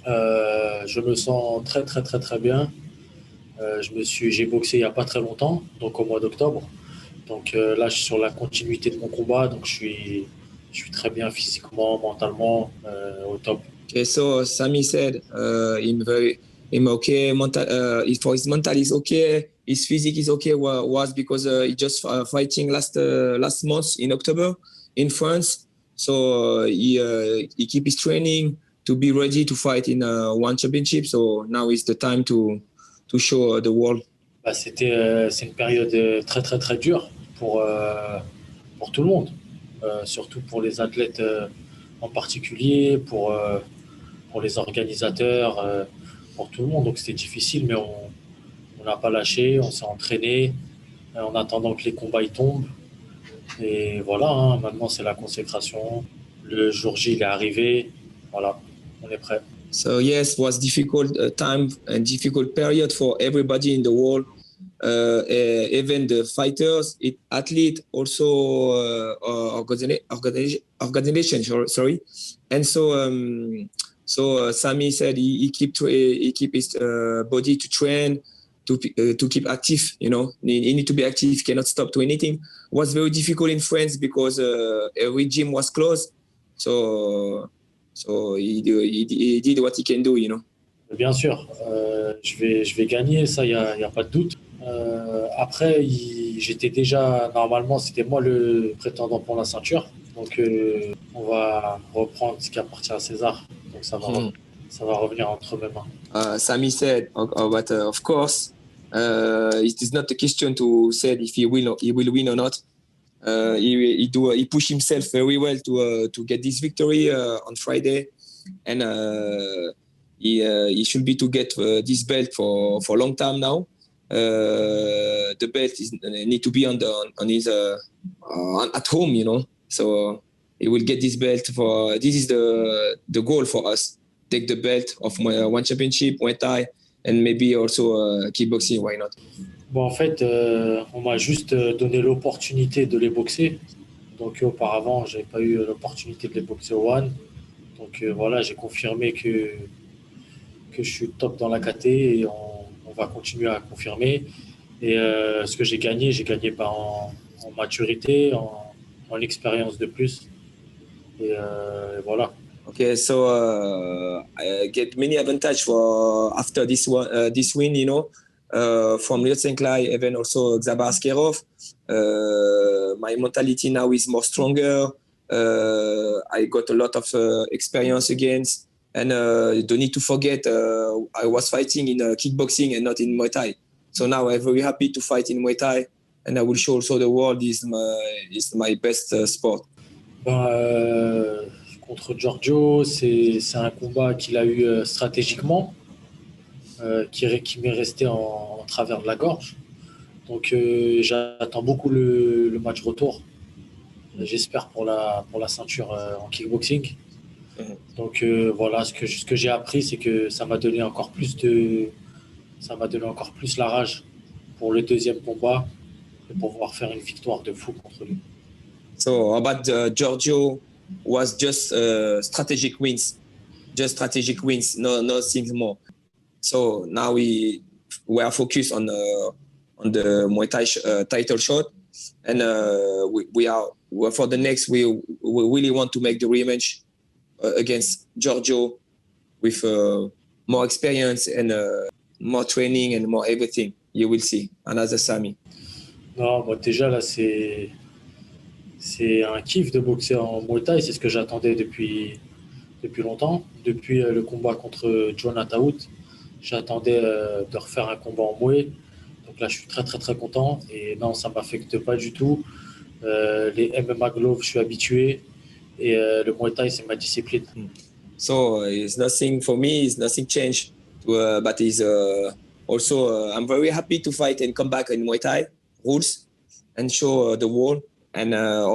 Je me sens très très très très bien. J'ai boxé il n'y a pas très longtemps, donc au mois d'octobre. Donc là, je suis sur la continuité de mon combat, donc je suis très bien physiquement, mentalement, au top. Okay, so Sami said him okay, mental, for his mental is okay, his physique is okay. Was because he just fighting last month in October in France. So he keep his training to be ready to fight in one championship. So now is the time to show the world. Bah, c'est une période très très très dure pour tout le monde, surtout pour les athlètes en particulier, pour les organisateurs, pour tout le monde. Donc c'était difficile, mais on n'a pas lâché, on s'est entraîné en attendant que les combats y tombent. Et voilà, hein, maintenant c'est la consécration. Le jour J, il est arrivé. Voilà, on est prêt. So yes, was difficult time and difficult period for everybody in the world. Even the fighters, athlete, also organization. Sorry, and so Sami said he keep his body to train to keep active. You know, he need to be active. Cannot stop to anything. It was very difficult in France because every gym was closed. So he did what he can do. You know. Bien sûr, je vais gagner, ça, y a pas de doute. Après, j'étais déjà, normalement, c'était moi le prétendant pour la ceinture. Donc, on va reprendre ce qui appartient à César. Donc, ça va revenir entre mes mains. Sami said, but of course, it is not a question to say if he will win or not. He pushed himself very well to get this victory on Friday, and he should be to get this belt for a long time now. The belt need to be on his at home, you know. So he will get this belt for. This is the goal for us. Take the belt of one championship, Muay Thai, and maybe also kickboxing. Why not? Bon, en fait, on m'a juste donné l'opportunité de les boxer. Donc, auparavant, je n'avais pas eu l'opportunité de les boxer au One. Donc, voilà, j'ai confirmé que je suis top dans la KT et on va continuer à confirmer. Et ce que j'ai gagné en maturité, en expérience de plus. Et voilà. Okay, so I get many advantage for after this win, you know, from Liu Senklai, even also Xabar Askerov. My mentality now is more stronger. I got a lot of experience against, and don't need to forget I was fighting in kickboxing and not in Muay Thai. So now I'm very happy to fight in Muay Thai, and I will show also the world is my best sport. Ben, contre Giorgio, c'est un combat qu'il a eu stratégiquement, qui m'est resté en travers de la gorge. Donc j'attends beaucoup le match retour. J'espère pour la ceinture en kickboxing. Donc voilà, ce que j'ai appris, c'est que ça m'a donné encore plus la rage pour le deuxième combat et pour pouvoir faire une victoire de fou contre lui. So about Giorgio was just strategic wins, no nothing more. So now we are focused on the Muay Thai title shot, and we are for the next we really want to make the rematch against Giorgio with more experience and more training and more everything. You will see another Sami. Non, moi déjà là c'est un kiff de boxer en Muay Thai, c'est ce que j'attendais depuis longtemps, depuis le combat contre John Ataout. J'attendais de refaire un combat en Muay. Donc là, je suis très très très content. Et non, ça ne m'affecte pas du tout. Les MMA Gloves, je suis habitué. Et le Muay Thai, c'est ma discipline. So it's nothing for me. It's nothing changed. But it's also I'm very happy to fight and come back in Muay Thai rules and show the world. And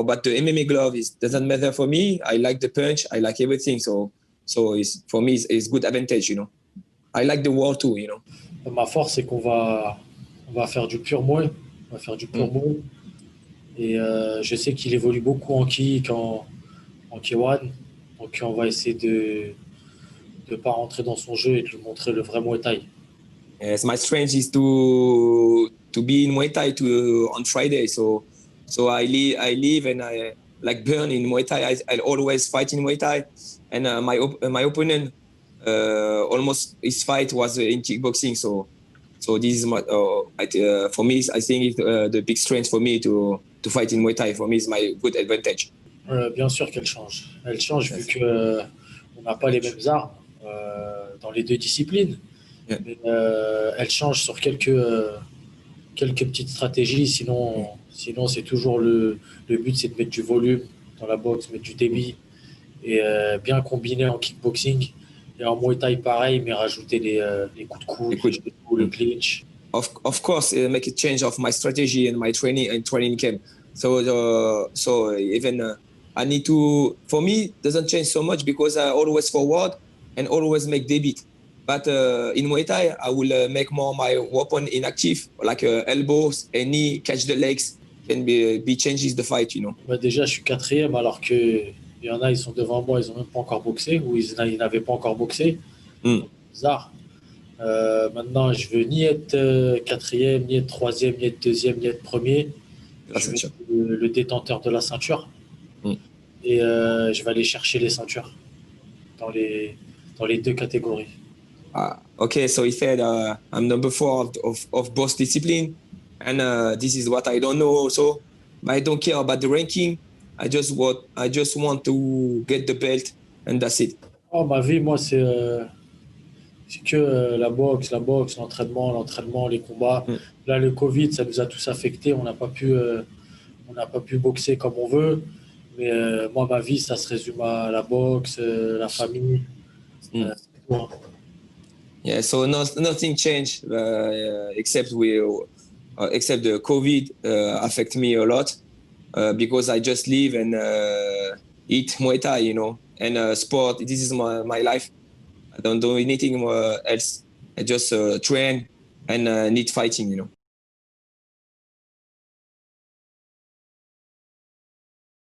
but the MMA glove doesn't matter for me. I like the punch. I like everything. So it's for me it's good advantage. You know. I like the war too. You know. Ma force, c'est on va faire du pur Muay. On va faire du pur Muay. Et je sais qu'il évolue beaucoup en kick, en K1. Donc on va essayer de pas rentrer dans son jeu et de lui montrer le vrai Muay Thai. Yes, my strength is to be in Muay Thai on Friday. So I live and I like burn in Muay Thai. I always fight in Muay Thai, and my opponent almost his fight was in kickboxing. So this is my for me. I think it's the big strength for me to fight in Muay Thai. For me, is my good advantage. Bien sûr qu'elle change. Elle change Yes. vu que on n'a pas les mêmes armes dans les deux disciplines. Yeah. Mais, elle change sur quelques petites stratégies. Sinon c'est toujours le but, c'est de mettre du volume dans la boxe, mettre du débit et bien combiner en kickboxing. Et en Muay Thai, pareil, mais rajouter les coups de coude, le clinch. Of course, make a change of my strategy and my training camp. So even I need to. For me, doesn't change so much because I always forward and always make debit. But in Muay Thai, I will make more my weapon inactive, like elbows, and knee, catch the legs, can be changes the fight, you know. Bah déjà, je suis quatrième alors que il y en a, ils sont devant moi, ils n'ont même pas encore boxé ou ils n'avaient pas encore boxé. Bizarre. Maintenant, je veux ni être quatrième, ni être troisième, ni être deuxième, ni être premier. Je veux être le détenteur de la ceinture. Et je vais aller chercher les ceintures dans les deux catégories. Okay, so he said I'm number 4 of both discipline, and this is what I don't know also. But I don't care about the ranking. I just want to get the belt, and that's it. Oh, ma vie, moi, c'est que la boxe, l'entraînement, les combats. Là, le Covid, ça nous a tous affectés. On n'a pas pu boxer comme on veut. Mais moi, ma vie, ça se résume à la boxe, la famille. Yeah, so nothing changed except the COVID affect me a lot because I just live and eat Muay Thai, you know, and sport. This is my life. I don't do anything else. I just train and need fighting, you know.